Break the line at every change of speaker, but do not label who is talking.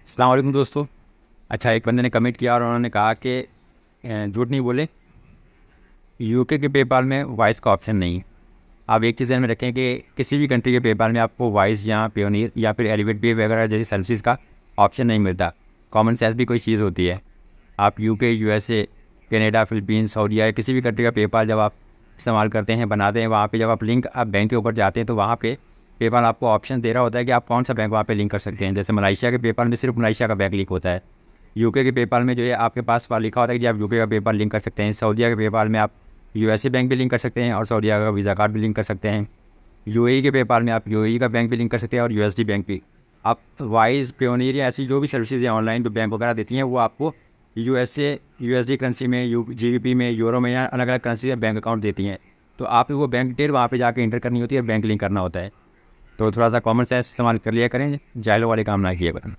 अस्सलाम वालेकुम दोस्तों। अच्छा, एक बंदे ने कमेंट किया और उन्होंने कहा कि झूठ नहीं बोले, यूके के पेपाल में वॉइस का ऑप्शन नहीं है। आप एक चीज़ ध्यान में रखें कि किसी भी कंट्री के पेपाल में आपको वॉइस या पेयोनियर या फिर एलिवेट पे वगैरह जैसी सर्विसेज का ऑप्शन नहीं मिलता। कॉमन सेंस भी कोई चीज़ होती है। आप UK, USA, Canada, Philippines, Saudi या किसी भी कंट्री का पेपाल जब आप इस्तेमाल करते हैं, बनाते हैं, वहाँ पे जब आप लिंक आप बैंक के ऊपर जाते हैं तो वहाँ पे पेपाल आपको ऑप्शन दे रहा होता है कि आप कौन सा बैंक वहाँ पे लिंक कर सकते हैं। जैसे मलेशिया के पेपाल में सिर्फ मलेशिया का बैंक लिंक होता है। यूके के पेपाल में जो है आपके पास लिखा होता है कि आप यूके का पेपाल लिंक कर सकते हैं। सऊदीया के पेपाल में आप यूएसए बैंक भी लिंक कर सकते हैं और सऊदीया का वीज़ा कार्ड भी लिंक कर सकते हैं। यूएई के पेपाल में आप यूएई का बैंक भी लिंक कर सकते हैं और यूएसडी बैंक भी। आप वाइज, पेयोनियर या ऐसी जो भी सर्विसेज हैं ऑनलाइन जो बैंक वगैरह देती हैं, वो आपको यूएसए यूएसडी करेंसी में, जीबीपी में, यूरो में या अलग अलग करेंसी में बैंक अकाउंट देती हैं। तो आपको वो बैंक डिटेल वहाँ पे जाके इंटर करनी होती है और बैंक लिंक करना होता है। तो थोड़ा सा कॉमन सेंस इस्तेमाल कर लिया करें, जाहिलों वाले काम ना किया करें।